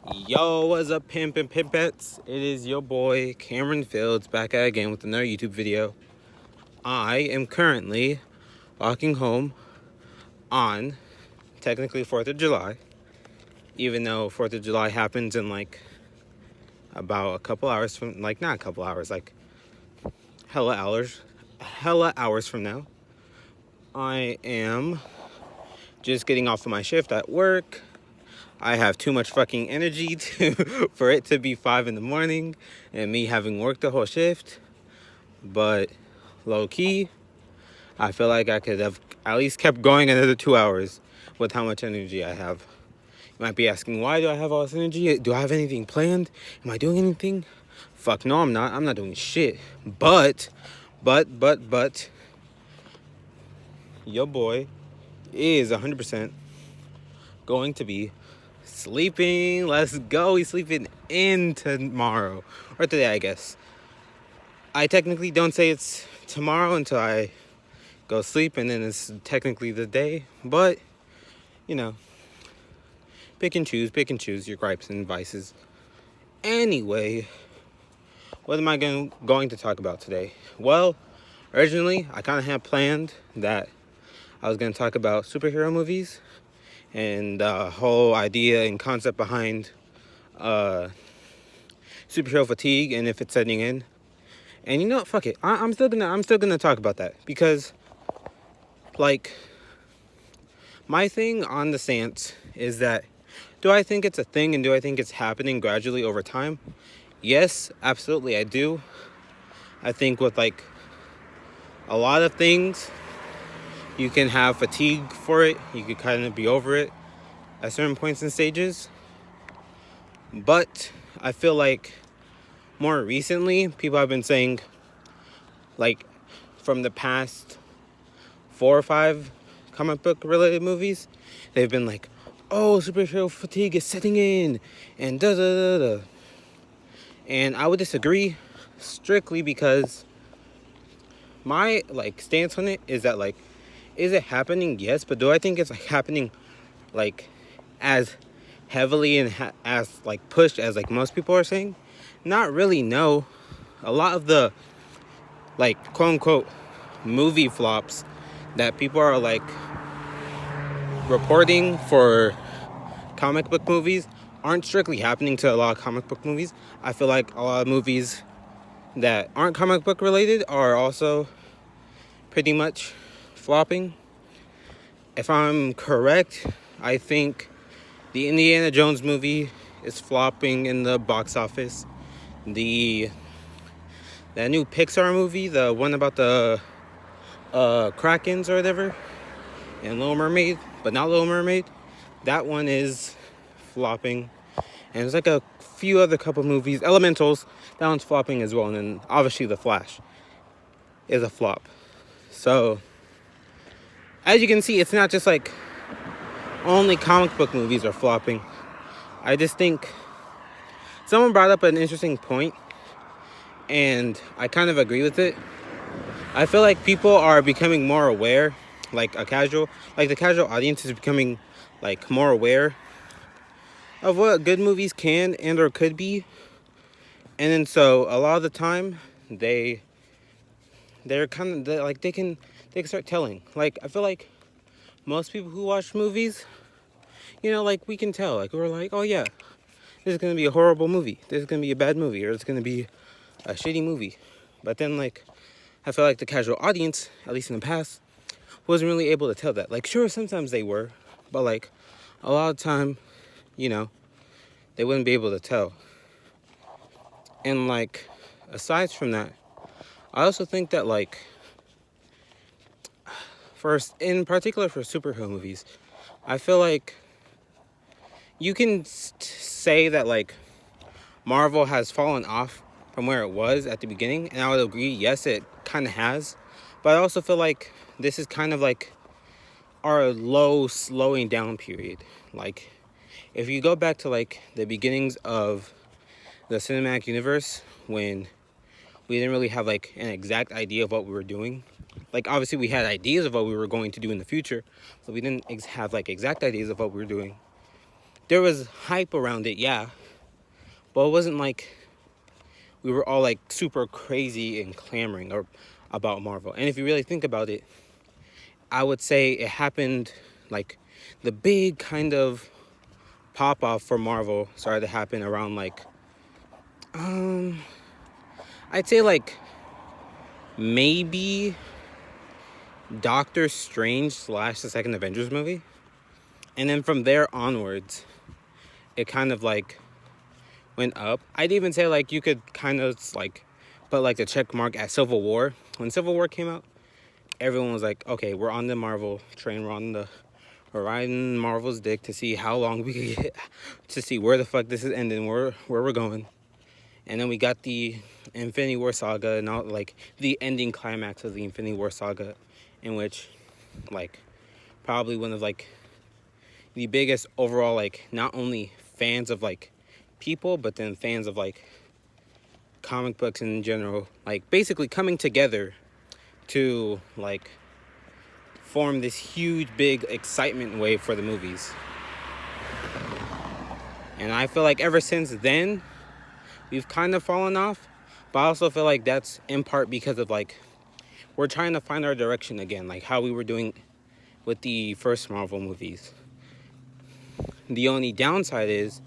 Yo, what's up, pimp and pimpettes? It is your boy Cameron Fields back at again with another YouTube video. I am currently walking home on technically 4th of July, even though 4th of July happens in about a couple hours from, not a couple hours, hella hours from now. I am just getting off of my shift at work. I have too much fucking energy for it to be 5 in the morning and me having worked the whole shift. But low key, I feel like I could have at least kept going another 2 hours with how much energy I have. You might be asking, why do I have all this energy? Do I have anything planned? Am I doing anything? Fuck no, I'm not. I'm not doing shit. But, your boy is 100% going to be sleeping. Let's go. He's sleeping in tomorrow. Or today, I guess. I technically don't say it's tomorrow until I go sleep, and then it's technically the day. But, you know, pick and choose your gripes and vices. Anyway, what am I going to talk about today? Well, originally, I kind of had planned that I was going to talk about superhero movies and the whole idea and concept behind superhero fatigue and if it's setting in. And you know what? Fuck it. I'm still gonna talk about that because, my thing on the stance is that, do I think it's a thing and do I think it's happening gradually over time? Yes, absolutely, I do. I think with a lot of things, you can have fatigue for it. You could kind of be over it at certain points and stages. But I feel like more recently, people have been saying, from the past 4 or 5 comic book related movies, they've been like, oh, superhero fatigue is setting in, and da da da da. And I would disagree strictly because my stance on it is that is it happening? Yes, but do I think it's happening as heavily and as pushed as most people are saying? Not really. No, a lot of the quote unquote movie flops that people are reporting for comic book movies aren't strictly happening to a lot of comic book movies. I feel like a lot of movies that aren't comic book related are also pretty much flopping. If I'm correct, I think the Indiana Jones movie is flopping in the box office. That new Pixar movie, the one about the Krakens or whatever, and Little Mermaid, but not Little Mermaid, that one is flopping. And there's a few other couple movies, Elementals, that one's flopping as well. And then obviously The Flash is a flop. So as you can see, it's not just only comic book movies are flopping. I just think someone brought up an interesting point, and I kind of agree with it. I feel like people are becoming more aware, the casual audience is becoming more aware of what good movies can and or could be. And then so a lot of the time they're kind of they can start telling. I feel like most people who watch movies, we can tell. We're oh yeah, this is gonna be a horrible movie. This is gonna be a bad movie, or it's gonna be a shitty movie. But then I feel like the casual audience, at least in the past, wasn't really able to tell that. Sure, sometimes they were, but a lot of time, they wouldn't be able to tell. And aside from that, I also think that first, in particular for superhero movies, I feel like you can say that Marvel has fallen off from where it was at the beginning, and I would agree, yes, it kind of has. But I also feel like this is kind of our low slowing down period. If you go back to the beginnings of the cinematic universe, when we didn't really have an exact idea of what we were doing. Obviously we had ideas of what we were going to do in the future, but we didn't have exact ideas of what we were doing. there was hype around it, yeah, but it wasn't like we were all like super crazy and clamoring about Marvel. And if you really think about it, I would say it happened like the big kind of pop off for Marvel started to happen around like I'd say like maybe Doctor Strange / the second Avengers movie. And then from there onwards, it kind of like went up. I'd even say like you could kind of like put like the check mark at Civil War. When Civil War came out, everyone was like, okay, we're on the Marvel train. We're riding Marvel's dick to see how long we could get, to see where the fuck this is ending, where we're going. And then we got the Infinity War saga and all, like the ending climax of the Infinity War saga, in which like probably one of like the biggest overall like not only fans of like people, but then fans of like comic books in general, like basically coming together to like form this huge big excitement wave for the movies. And I feel like ever since then we've kind of fallen off, but I also feel like that's in part because of like we're trying to find our direction again, like how we were doing with the first Marvel movies. The only downside is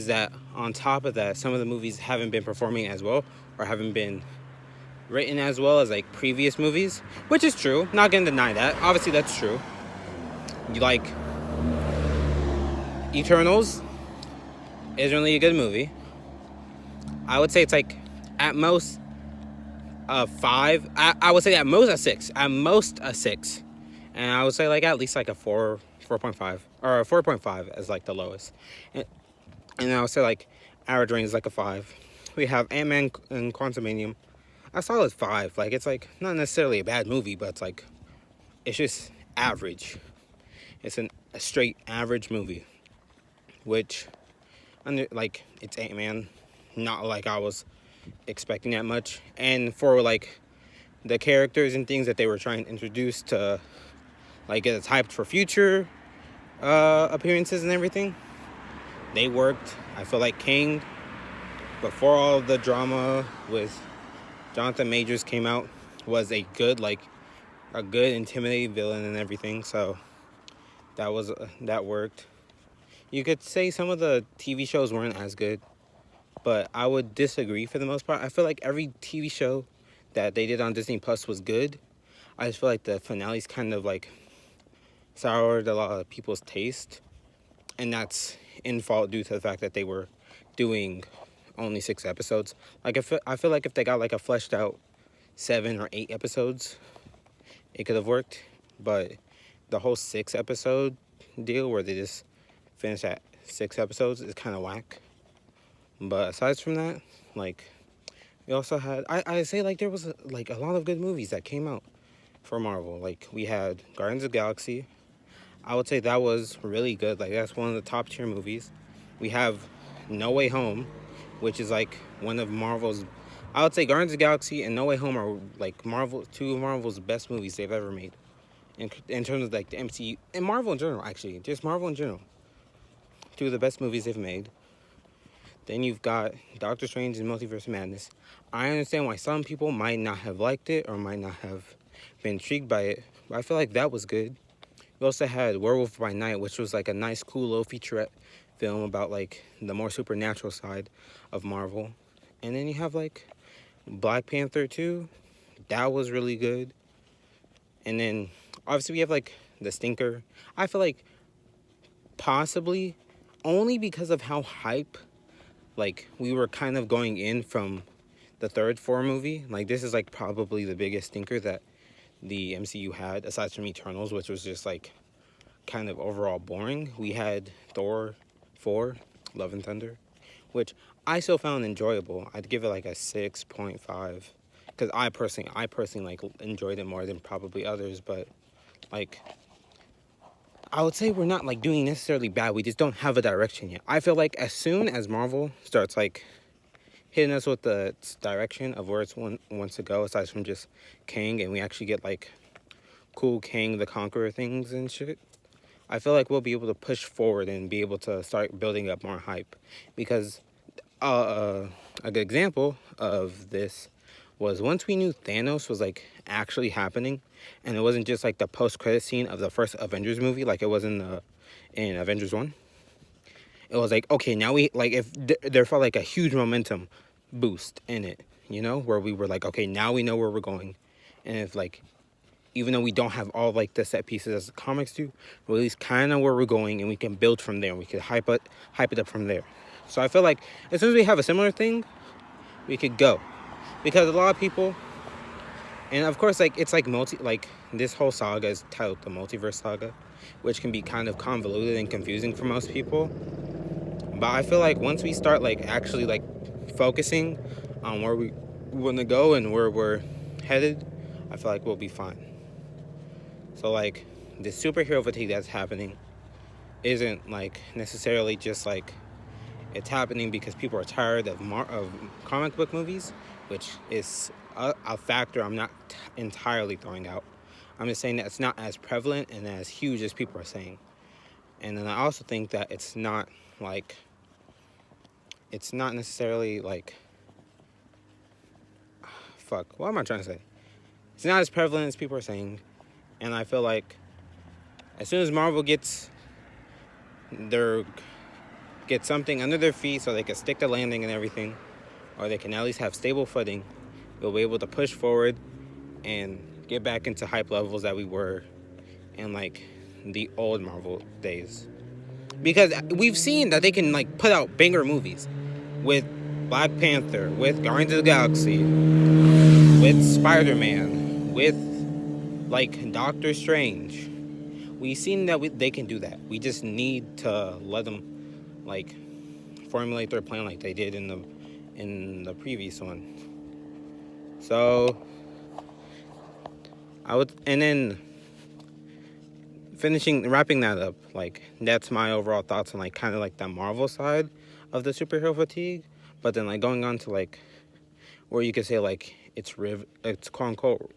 that on top of that, some of the movies haven't been performing as well or haven't been written as well as like previous movies, which is true. Not gonna deny that. Obviously, that's true. You like Eternals is really a good movie. I would say it's like at most a 5. I would say at most a 6. At most a 6. And I would say like at least like a 4, 4.5 or a 4.5 as like the lowest. And I would say like average range is like a 5. We have Ant-Man and Quantumanium. A solid 5. Like it's like not necessarily a bad movie, but it's like it's just average. It's a straight average movie, which like it's Ant-Man, not like I was expecting that much. And for like the characters and things that they were trying to introduce to like get us hyped for future appearances and everything, they worked. I feel like Kang, before all the drama with Jonathan Majors came out, was a good intimidating villain and everything. So that worked. You could say some of the TV shows weren't as good, but I would disagree for the most part. I feel like every TV show that they did on Disney Plus was good. I just feel like the finales kind of like soured a lot of people's taste, and that's in fault due to the fact that they were doing only 6 episodes. Like I feel like if they got like a fleshed out 7 or 8 episodes, it could have worked. But the whole 6 episode deal where they just finish at 6 episodes is kind of whack. But aside from that, like we also had I say like there was like a lot of good movies that came out for Marvel. Like we had Guardians of the Galaxy. I would say that was really good. Like that's one of the top tier movies. We have No Way Home, which is like one of Marvel's, I would say Guardians of the Galaxy and No Way Home are like two of Marvel's best movies they've ever made. In terms of like the MCU and Marvel in general, actually, just Marvel in general. 2 of the best movies they've made. Then you've got Doctor Strange and Multiverse of Madness. I understand why some people might not have liked it or might not have been intrigued by it, but I feel like that was good. We also had Werewolf by Night, which was like a nice, cool little featurette film about like the more supernatural side of Marvel. And then you have like Black Panther 2. That was really good. And then obviously we have like The Stinker. I feel like possibly only because of how hype like we were kind of going in from the third Thor movie. Like this is like probably the biggest stinker that the MCU had, aside from Eternals, which was just like kind of overall boring. We had Thor 4, Love and Thunder, which I still found enjoyable. I'd give it like a 6.5 because I personally like enjoyed it more than probably others. But like I would say we're not like doing necessarily bad. We just don't have a direction yet. I feel like as soon as Marvel starts like hitting us with the direction of where it wants to go, aside from just Kang, and we actually get like cool Kang the Conqueror things and shit, I feel like we'll be able to push forward and be able to start building up more hype. Because a good example of this was once we knew Thanos was like actually happening, and it wasn't just like the post-credit scene of the first Avengers movie like it was in Avengers 1. It was like, okay, now we like, if there felt like a huge momentum boost in it, where we were like, okay, now we know where we're going. And if like, even though we don't have all like the set pieces as the comics do, we're at least kind of where we're going, and we can build from there. We could hype it up from there. So I feel like as soon as we have a similar thing, we could go. Because a lot of people, and of course, like, it's like this whole saga is titled the Multiverse Saga, which can be kind of convoluted and confusing for most people. But I feel like once we start like actually like focusing on where we want to go and where we're headed, I feel like we'll be fine. So like the superhero fatigue that's happening isn't like necessarily just like it's happening because people are tired of comic book movies, which is a factor I'm not entirely throwing out. I'm just saying that it's not as prevalent and as huge as people are saying. And then I also think that it's not necessarily like, what am I trying to say? It's not as prevalent as people are saying. And I feel like as soon as Marvel gets something under their feet so they can stick the landing and everything, or they can at least have stable footing, we'll be able to push forward and get back into hype levels that we were in like the old Marvel days. Because we've seen that they can like put out banger movies with Black Panther, with Guardians of the Galaxy, with Spider-Man, with like Doctor Strange. We've seen that they can do that. We just need to let them like formulate their plan like they did in the previous one. So and then wrapping that up, like that's my overall thoughts on like kind of like the Marvel side of the superhero fatigue. But then like going on to like where you could say like it's quote unquote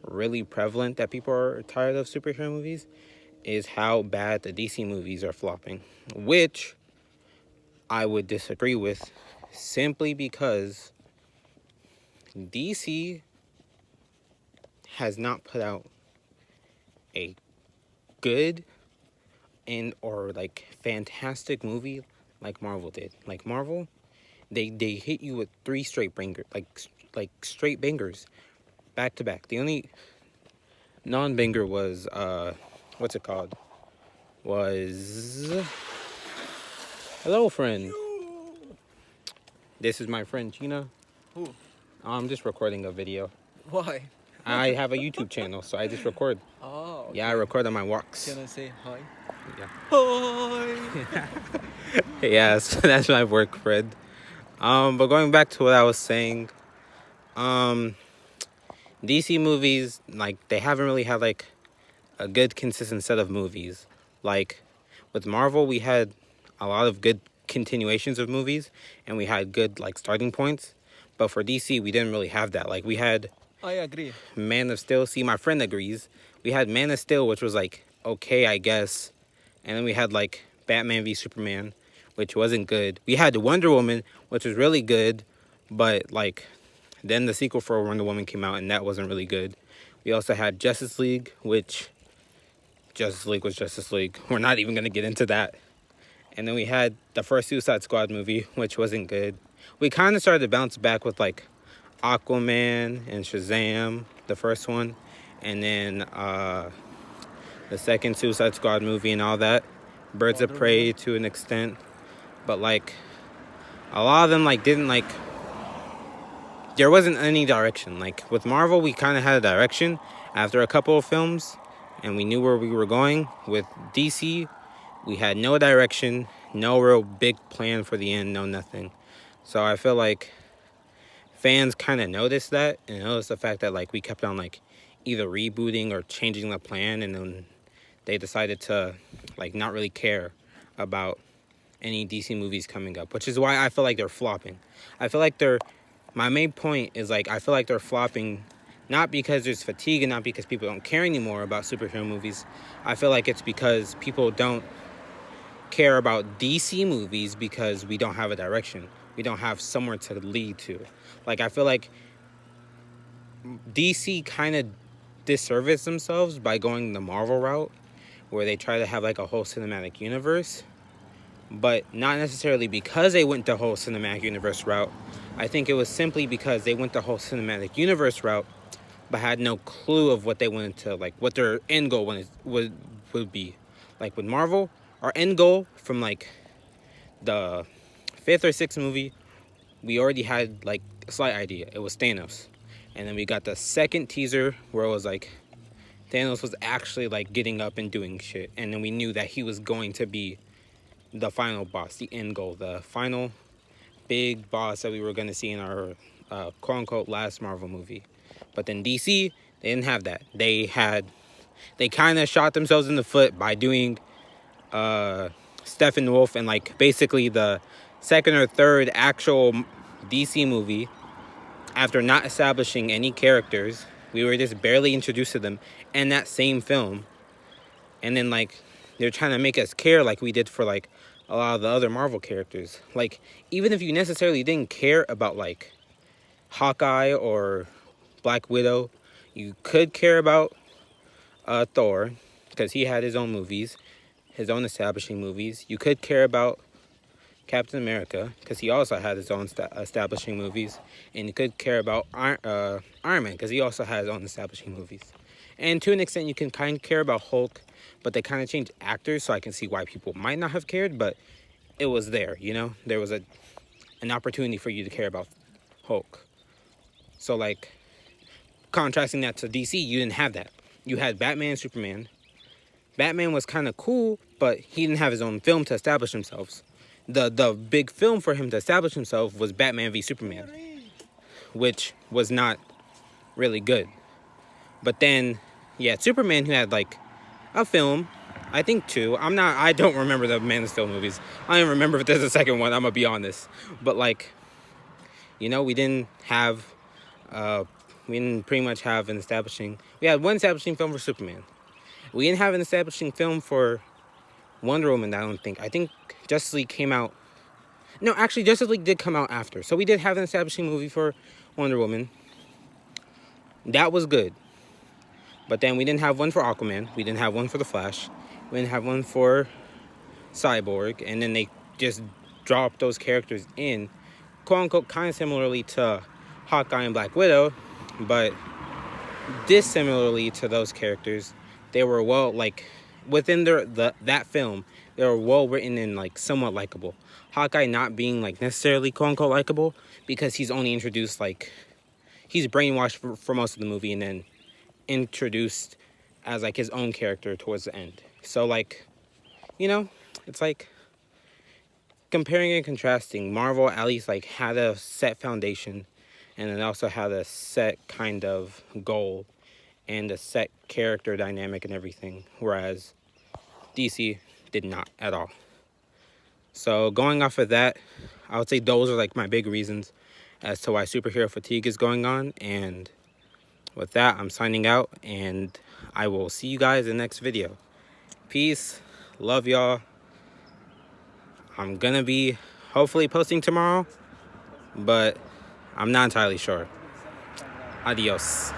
really prevalent that people are tired of superhero movies is how bad the DC movies are flopping, which I would disagree with, simply because DC has not put out a good or like fantastic movie like Marvel did. Like Marvel, they hit you with 3 straight bangers, like straight bangers, back to back. The only non-banger was was hello friend. This is my friend Gina. Who? I'm just recording a video. Why? I have a YouTube channel, so I just record. Oh. Okay. Yeah, I record on my walks. Can I say hi? Yeah. Hi. Yes, that's my work, Fred. But going back to what I was saying, DC movies, like, they haven't really had like a good consistent set of movies. Like with Marvel, we had a lot of good continuations of movies, and we had good like starting points. But for DC, we didn't really have that. Like we had I agree. Man of Steel. See, my friend agrees. We had Man of Steel, which was like okay, I guess. And then we had like Batman v Superman, which wasn't good. We had Wonder Woman, which was really good, but like then the sequel for Wonder Woman came out, and that wasn't really good. We also had Justice League, which Justice League was Justice League. We're not even gonna get into that. And then we had the first Suicide Squad movie, which wasn't good. We kind of started to bounce back with like Aquaman and Shazam, the first one, and then the second Suicide Squad movie and all that. Birds of Prey to an extent, but like a lot of them like didn't like. There wasn't any direction. Like with Marvel, we kind of had a direction after a couple of films, and we knew where we were going. With DC, we had no direction, no real big plan for the end, no nothing. So I feel like fans kind of noticed that, and noticed the fact that like we kept on like either rebooting or changing the plan, and then they decided to like not really care about any DC movies coming up, which is why I feel like they're flopping. I feel like my main point is like I feel like they're flopping Not because there's fatigue and not because people don't care anymore about superhero movies. I feel like it's because people don't care about DC movies because we don't have a direction. We don't have somewhere to lead to. Like, I feel like DC kind of disservice themselves by going the Marvel route, where they try to have like a whole cinematic universe, but not necessarily because they went the whole cinematic universe route. I think it was simply because they went the whole cinematic universe route, but had no clue of what they wanted to, like, what their end goal would be. Like with Marvel, our end goal from like the fifth or sixth movie, we already had like a slight idea. It was Thanos, and then we got the second teaser where it was like Thanos was actually like getting up and doing shit, and then we knew that he was going to be the final boss, the end goal, the final big boss that we were going to see in our quote unquote last Marvel movie. But then DC, they didn't have that. They kind of shot themselves in the foot by doing Steppenwolf and like basically the second or third actual DC movie after not establishing any characters. We were just barely introduced to them in that same film. And then like they're trying to make us care like we did for like a lot of the other Marvel characters. Like, even if you necessarily didn't care about like Hawkeye or Black Widow, you could care about Thor, because he had his own movies, his own establishing movies. You could care about Captain America, because he also had his own establishing movies. And you could care about Iron Man, because he also had his own establishing movies. And to an extent, you can kind of care about Hulk, but they kind of changed actors, so I can see why people might not have cared, but it was there, you know? There was an opportunity for you to care about Hulk. So, like, contrasting that to DC, you didn't have that. You had Batman and Superman. Batman was kind of cool, but he didn't have his own film to establish himself. The big film for him to establish himself was Batman v Superman, which was not really good. But then, yeah, Superman, who had like a film, I think two. I don't remember the Man of Steel movies. I don't remember if there's a second one, I'm gonna be honest. But like, you know, we didn't pretty much have an establishing. We had one establishing film for Superman. We didn't have an establishing film for Wonder Woman, I don't think. I think Justice League came out. No, actually, Justice League did come out after. So we did have an establishing movie for Wonder Woman. That was good. But then we didn't have one for Aquaman. We didn't have one for The Flash. We didn't have one for Cyborg. And then they just dropped those characters in, quote unquote, kind of similarly to Hawkeye and Black Widow, but dissimilarly to those characters. They were well, like, within that film, they were well written and like somewhat likable. Hawkeye not being like necessarily quote unquote likable because he's only introduced, like, he's brainwashed for most of the movie and then introduced as like his own character towards the end. So like, you know, it's like comparing and contrasting. Marvel at least like had a set foundation and then also had a set kind of goal and a set character dynamic and everything, whereas DC did not at all. So going off of that, I would say those are like my big reasons as to why superhero fatigue is going on. And with that, I'm signing out, and I will see you guys in the next video. Peace. Love y'all. I'm gonna be hopefully posting tomorrow, but I'm not entirely sure. Adios.